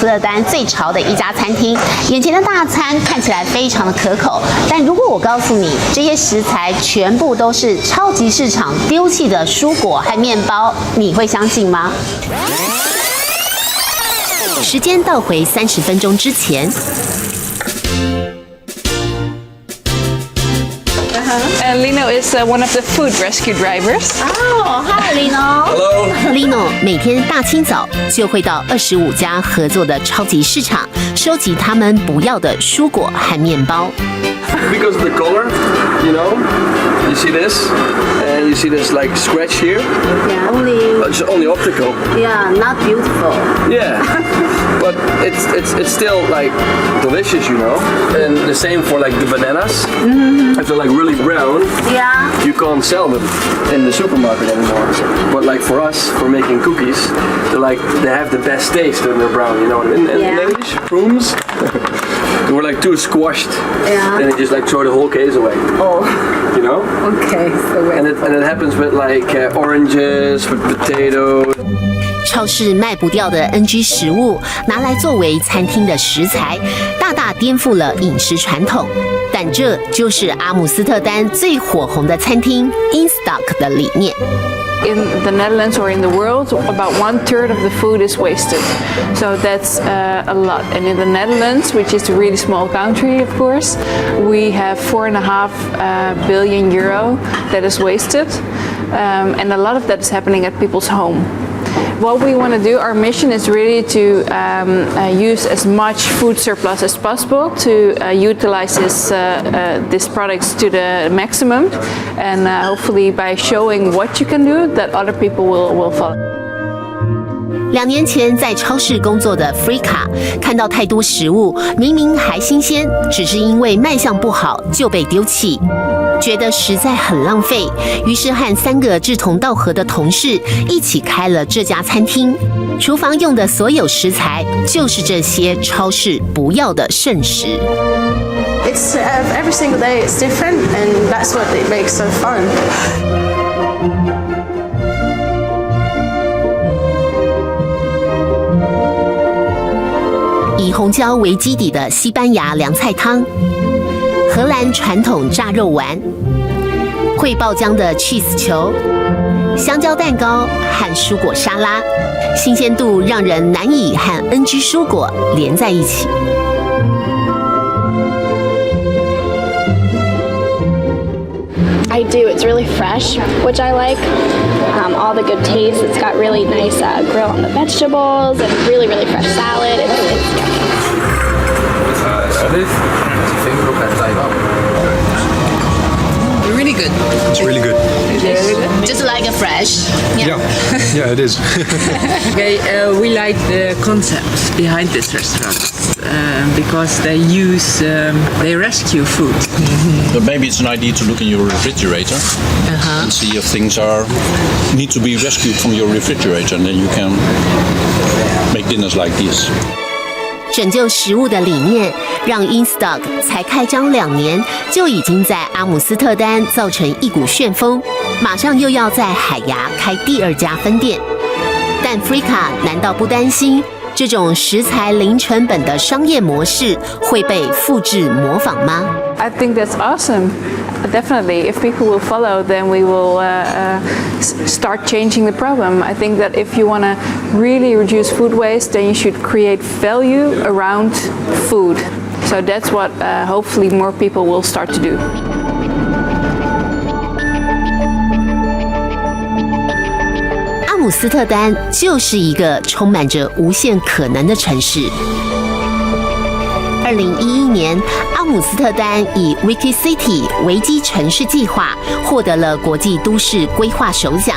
斯特丹最潮的一家餐厅。眼前的大餐看起来非常的可口，但如果我告诉你，这些食材全部都是超级市场丢弃的蔬果和面包，你会相信吗？时间倒回30分钟之前。Lino is one of the food rescue drivers. Oh, hi, Lino. Hello. Lino 每天大清早就会到25家合作的超级市场，收集他们不要的蔬果和面包。Because of the color, you see this, and you see this like scratch here. Yeah, It's only optical. Yeah, not beautiful. Yeah, but it's still like delicious, And the same for like the bananas. If they're like really brown, Yeah. you can't sell them in the supermarket anymore. But like for us, for making cookies, they have the best taste when they're brown. You know what I mean? In English, prunes. They were like too squashed. Yeah. Then you just like throw the whole case away. Oh. Okay, so And it happens with like oranges, with potatoes. 超市卖不掉的 NG 食物拿来作为餐厅的食材，大大颠覆了饮食传统。但这就是阿姆斯特丹最火红的餐厅 InStock 的理念。In the Netherlands or in the world, about 1/3 of the food is wasted. So that's a lot. And in the Netherlands, which is a really small country, of course, we have €4.5 billion that is wasted. And a lot of that is happening at people's home. What we want to do, our mission is really to use as much food surplus as possible to utilize these products to the maximum, and hopefully by showing what you can do, that other people will follow. 2年前在超市工作的 Frika 看到太多食物明明还新鲜，只是因为卖相不好就被丢弃，觉得实在很浪费，于是和3个志同道合的同事一起开了这家餐厅。厨房用的所有食材就是这些超市不要的剩食。It's every single day it's different, and that's what it makes so fun. 以红椒为基底的西班牙凉菜汤，荷兰传统炸肉丸，会爆浆的 cheese 球，香蕉蛋糕和蔬果沙拉，新鲜度让人难以和 NG 蔬果连在一起。I do. It's really fresh, which I like. All the good taste. It's got really nice grill on the vegetables and really, really fresh salad. It's Really good. It's really good. Just like a fresh. Yeah, it is. Okay, we like the concept behind this restaurant because they rescue food. But maybe it's an idea to look in your refrigerator and see if things need to be rescued from your refrigerator, and then you can make dinners like this. 拯救食物的理念，让 InStock 才开张2年，就已经在阿姆斯特丹造成一股旋风，马上又要在海牙开第2家分店。但 Frika 难道不担心这种食材零成本的商业模式会被复制模仿吗？ I think that's awesome. Definitely, if people will follow, then we will start changing the problem. I think that if you want to really reduce food waste, then you should create value around food. So that's what hopefully more people will start to do. 阿姆斯特丹就是一个充满着无限可能的城市。2011年，阿姆斯特丹以 Wiki City 维基城市计划获得了国际都市规划首奖。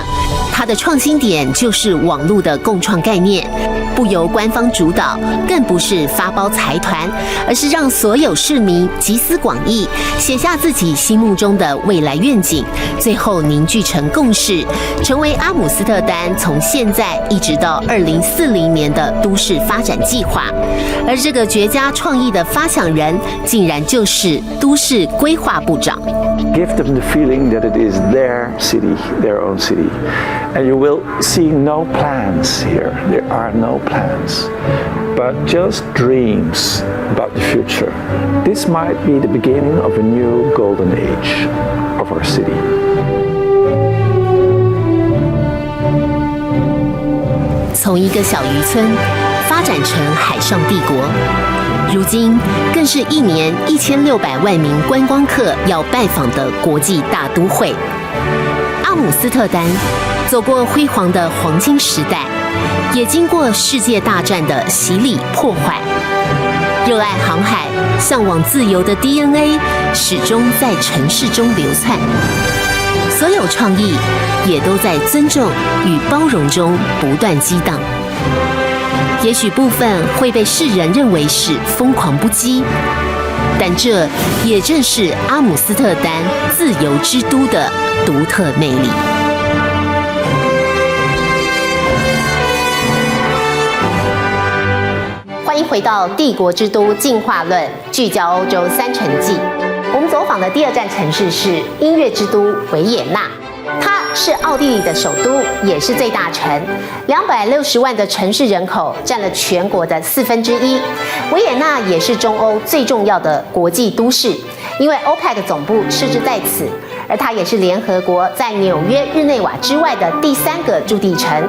它的创新点就是网络的共创概念，不由官方主导，更不是发包财团，而是让所有市民集思广益，写下自己心目中的未来愿景，最后凝聚成共识，成为阿姆斯特丹从现在一直到2040年的都市发展计划。而这个绝佳创意的发想人，竟然就是都市规划部长。Give them the feeling that it is their city, their own city. And you will see no plans here. There are no plans, but just dreams about the future. This might be the beginning of a new golden age of our city. 从一个小渔村发展成海上帝国，如今更是一年1600万名观光客要拜访的国际大都会。阿姆斯特丹走过辉煌的黄金时代，也经过世界大战的洗礼破坏。热爱航海、向往自由的 DNA 始终在城市中流窜。所有创意也都在尊重与包容中不断激荡。也许部分会被世人认为是疯狂不羁，但这也正是阿姆斯特丹自由之都的独特魅力。欢迎回到《帝国之都进化论》，聚焦欧洲3城记。我们走访的第2站城市是音乐之都维也纳，它是奥地利的首都，也是最大城，260万的城市人口占了全国的1/4。维也纳也是中欧最重要的国际都市，因为 OPEC 总部设置在此，而它也是联合国在纽约、日内瓦之外的第3个驻地城。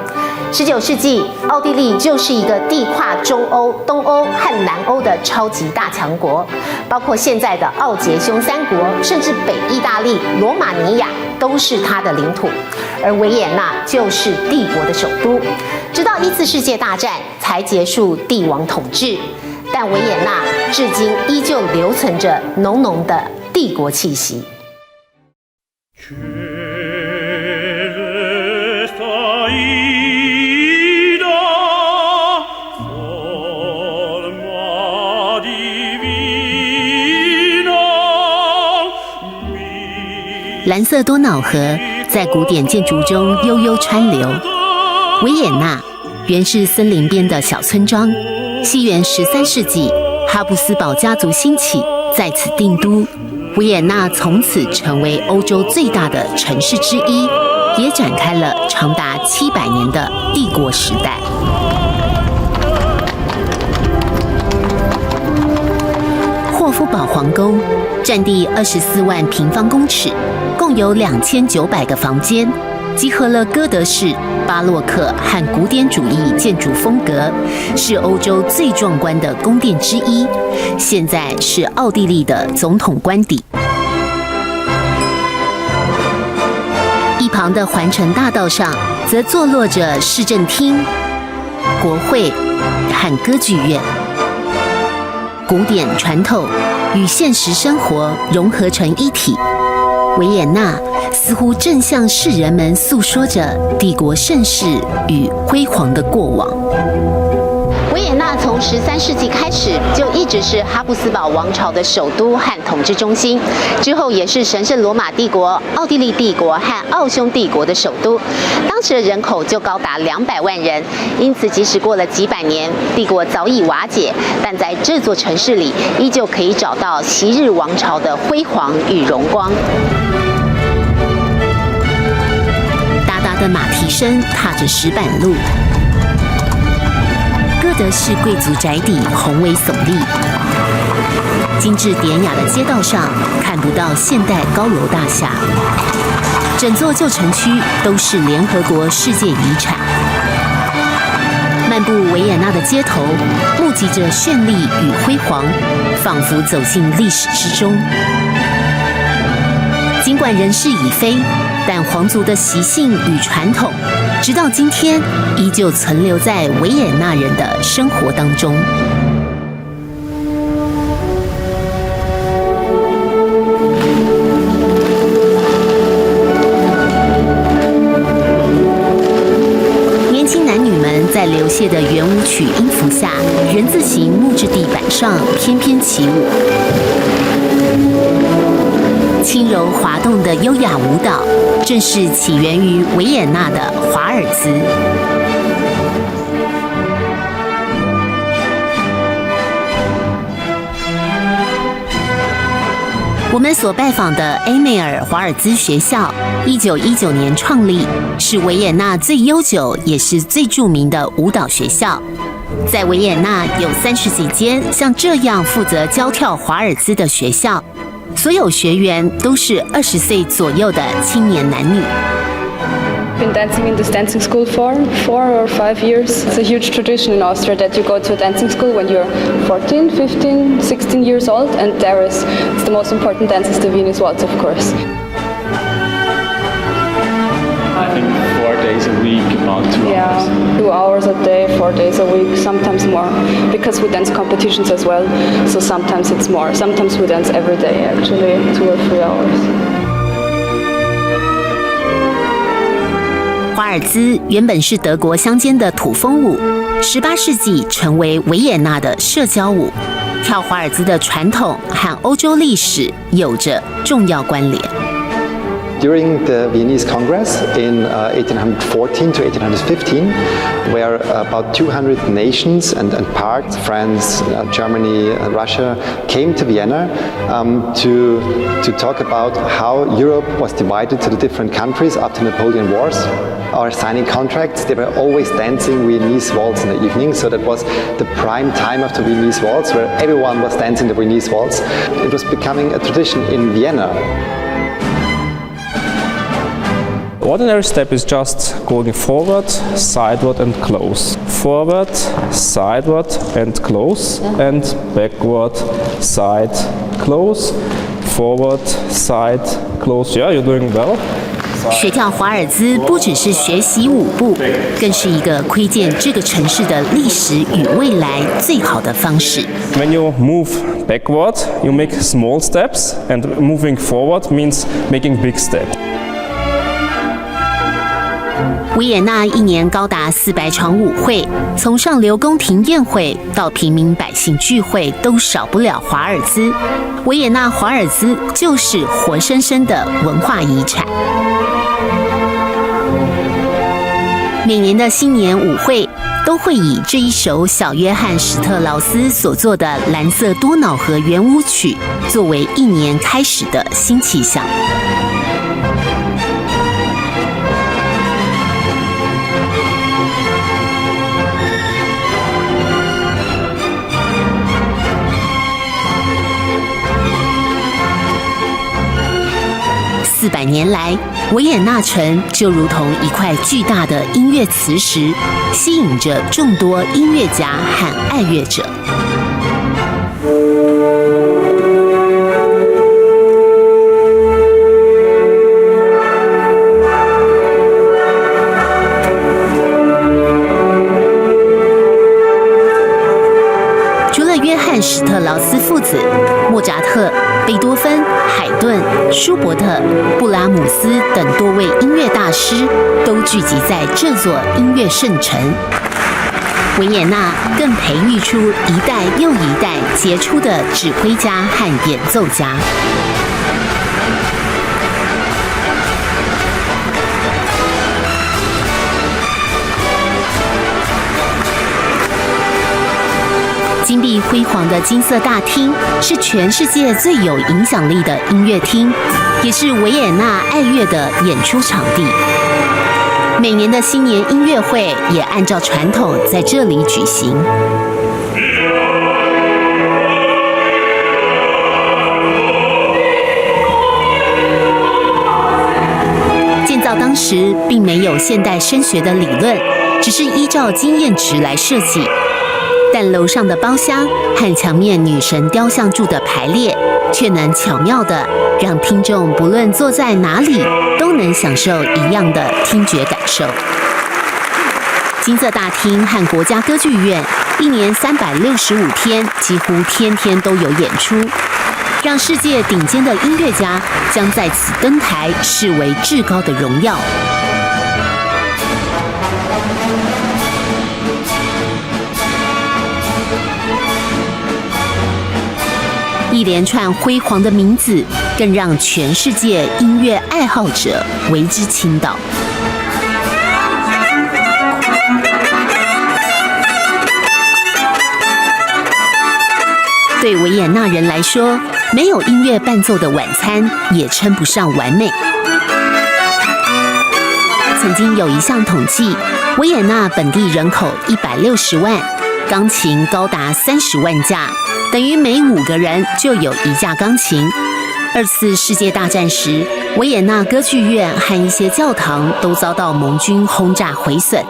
19世纪，奥地利就是一个地跨中欧、东欧和南欧的超级大强国，包括现在的奥捷匈3国，甚至北意大利、罗马尼亚都是它的领土。而维也纳就是帝国的首都，直到1次世界大战才结束帝王统治，但维也纳至今依旧留存着浓浓的帝国气息。蓝色多瑙河在古典建筑中悠悠川流。维也纳原是森林边的小村庄，西元13世纪，哈布斯堡家族兴起，在此定都。维也纳从此成为欧洲最大的城市之一，也展开了长达700年的帝国时代。霍夫堡皇宫占地24万平方公尺，共有2900个房间，集合了哥德式、巴洛克和古典主义建筑风格，是欧洲最壮观的宫殿之一。现在是奥地利的总统官邸。一旁的环城大道上，则坐落着市政厅、国会和歌剧院。古典传统与现实生活融合成一体，维也纳似乎正向世人们诉说着帝国盛世与辉煌的过往。维也纳从13世纪开始就一直是哈布斯堡王朝的首都和统治中心，之后也是神圣罗马帝国、奥地利帝国和奥匈帝国的首都。当时的人口就高达200万人，因此即使过了几百年，帝国早已瓦解，但在这座城市里，依旧可以找到昔日王朝的辉煌与荣光。大大的马蹄声踏着石板路。哥德式贵族宅邸宏伟耸立，精致典雅的街道上看不到现代高楼大厦，整座旧城区都是联合国世界遗产。漫步维也纳的街头，目击着绚丽与辉煌，仿佛走进历史之中。尽管人事已非，但皇族的习性与传统，直到今天依旧存留在维也纳人的生活当中。年轻男女们在流泻的圆舞曲音符下，人字形木质地板上翩翩起舞。轻柔滑动的优雅舞蹈，正是起源于维也纳的华尔兹。我们所拜访的埃梅尔华尔兹学校，1919年创立，是维也纳最悠久也是最著名的舞蹈学校。在维也纳有30几间像这样负责教跳华尔兹的学校，所有学员都是20岁左右的青年男女。Been dancing in this dancing school for 4 or 5 years. It's a huge tradition in Austria that you go to a dancing school when you're 14, 15, 16 years old, and it's the most important dance is the Viennese Waltz, of course. I think 4 days a week, about 2 hours. Yeah, 2 hours a day, 4 days a week, sometimes more, because we dance competitions as well, so sometimes it's more. Sometimes we dance every day, actually, 2 or 3 hours. 华尔兹原本是德国乡间的土风舞，18世纪成为维也纳的社交舞。跳华尔兹的传统和欧洲历史有着重要关联。During the Viennese Congress in 1814 to 1815, where about 200 nations and parts, France, Germany, Russia, came to Vienna to talk about how Europe was divided to the different countries after Napoleon Wars. Or signing contracts, they were always dancing Viennese waltz in the evening, so that was the prime time of the Viennese waltz, where everyone was dancing the Viennese waltz. It was becoming a tradition in Vienna. Ordinary step is just going forward, sideward and close. Forward, sideward and close, and backward, side, close, forward, side, close. Yeah, you're doing well. 学跳华尔兹不只是学习舞步，更是一个窥见这个城市的历史与未来最好的方式。When you move backward, you make small steps, and moving forward means making big steps. 维也纳一年高达400场舞会，从上流宫廷宴会到平民百姓聚会，都少不了华尔兹。维也纳华尔兹就是活生生的文化遗产。每年的新年舞会都会以这一首小约翰史特劳斯所作的《蓝色多瑙河圆舞曲》作为一年开始的新气象。400年来，维也纳城就如同一块巨大的音乐磁石，吸引着众多音乐家和爱乐者。除了约翰·史特劳斯父子，莫扎特、贝多芬、海顿、舒伯特、布拉姆斯等多位音乐大师都聚集在这座音乐圣城。维也纳更培育出一代又一代杰出的指挥家和演奏家。金碧辉煌的金色大厅是全世界最有影响力的音乐厅，也是维也纳爱乐的演出场地。每年的新年音乐会也按照传统在这里举行。建造当时并没有现代声学的理论，只是依照经验值来设计。但楼上的包厢和墙面女神雕像柱的排列，却能巧妙地让听众不论坐在哪里，都能享受一样的听觉感受。金色大厅和国家歌剧院一年365天，几乎天天都有演出，让世界顶尖的音乐家将在此登台视为至高的荣耀。一连串辉煌的名字，更让全世界音乐爱好者为之倾倒。对维也纳人来说，没有音乐伴奏的晚餐也称不上完美。曾经有一项统计，维也纳本地人口160万，钢琴高达30万架，等于每5个人就有1架钢琴。2次世界大战时，维也纳歌剧院和一些教堂都遭到盟军轰炸毁损，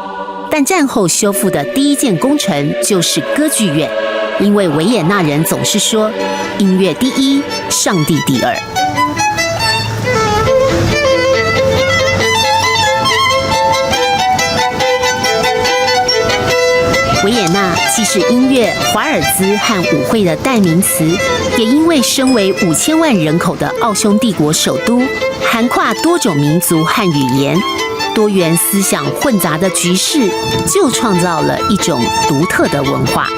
但战后修复的第一件工程就是歌剧院，因为维也纳人总是说音乐第一，上帝第二。维也纳既是音乐、华尔兹和舞会的代名词，也因为身为5000万人口的奥匈帝国首都，涵跨多种民族和语言，多元思想混杂的局势，就创造了一种独特的文化。